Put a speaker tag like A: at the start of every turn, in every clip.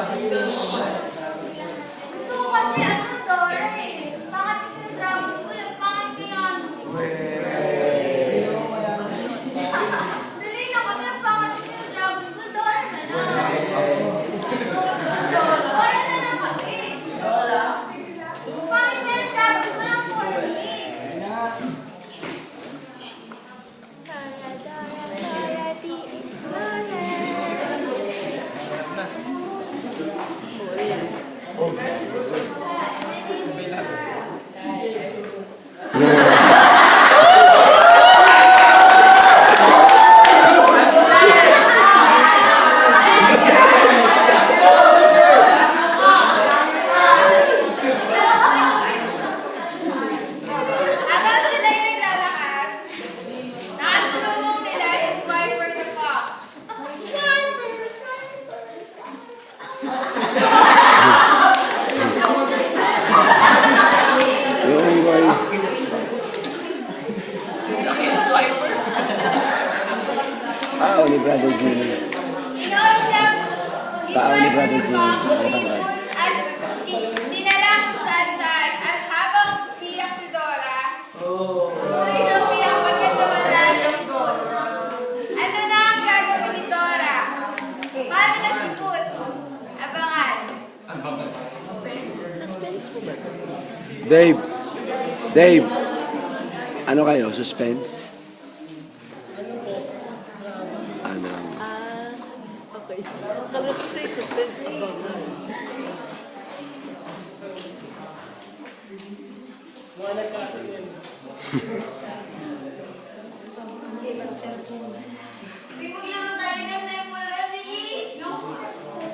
A: Gusto ko kasi ano to, eh. Bakit kasi yung Dragon Ball? Ang pangit kaya ano? Dali na kasi ang pangit kasi yung Dragon Ball. Dora na lang. Dora na lang kasi. Pangit na yung Dragon Ball ang quality.
B: Tao ni Brother Jimmy. Tao ni Brother Jimmy.
A: At dinala kung saan-saan. At habang iyak si Dora, tuloy na umiyak pagkat nawala niya si Boots. Ano na ang gagawin ni Dora? Paano na si Boots? Abangan.
C: Suspense po ba?
B: Dave. Ano kayo? Suspense? Ano?
C: Okay. Kala ko sa'yo suspense po ba?
A: Bigong lang tayo na temporary release.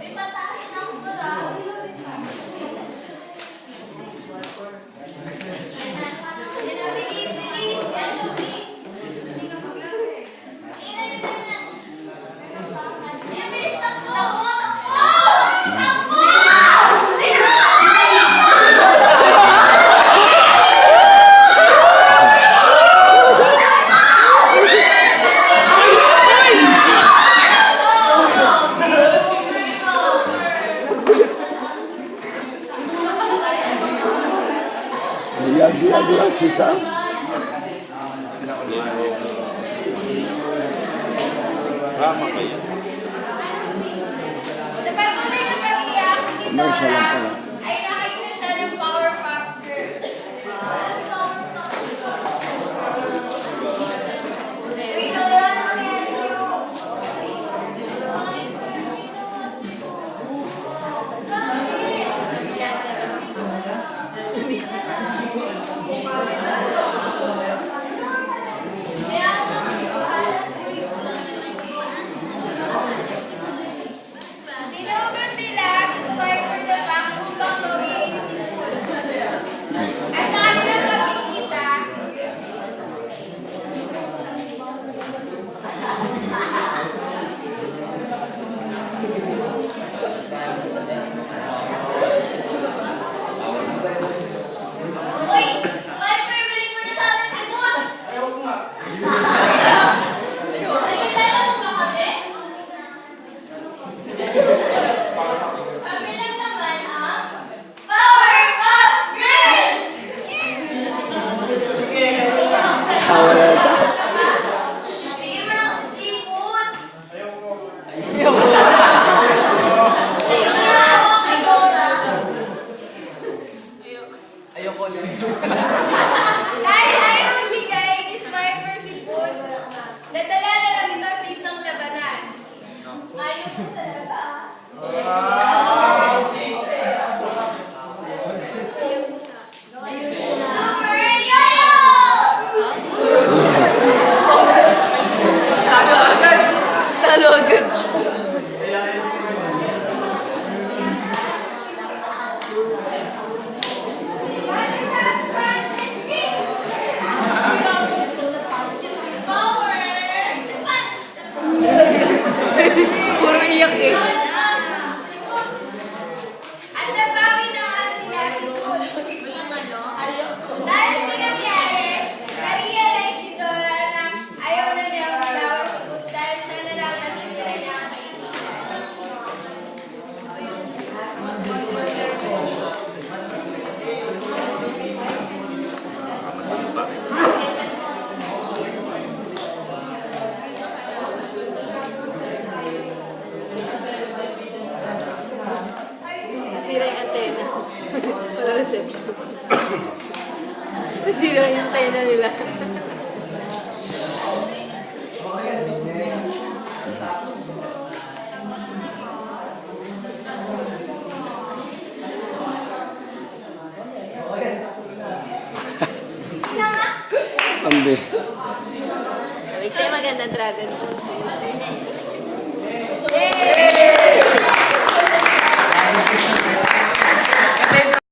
A: May pataas na ang sura. Release. Yan, Judy. Hindi ka mag-laro eh. Bilis, takbo! Takbo!
B: Bilang sisa.
D: Drama kayo.
A: Sa patuloy na pag-iyak ni
B: Siya lang
A: Dora,
B: pala.
A: ay nakita siya ng Powerpuff Girls. Uy, Dora, ano nangyari sa'yo? Sinugot nila si Spider the Fox upang gawin si Boots. At sa kanilang pagkikita, Uy! Spider, balik mo na sa amin si Boots! Ay, kailangan mo ba kami? Kami lang naman ang Powerpuff Girls!
B: Tawa na ito.
A: Bigyan mo lang si Boots!
C: Ayaw mo.
A: Ikaw na ako kay Dora.
D: Ayoko na.
A: Dahil ayaw ibigay ni Swiper si Boots, nadala na lang ito sa isang labanan. Ayaw mo talaga. Super Yo-Yo!
C: Talo agad.
A: Power! Punch!
C: Puro iyak eh.
A: Si Boots!
C: Sira yung tena nila.
B: Pambi.
C: Sabi sa'yo magandang dragon boat.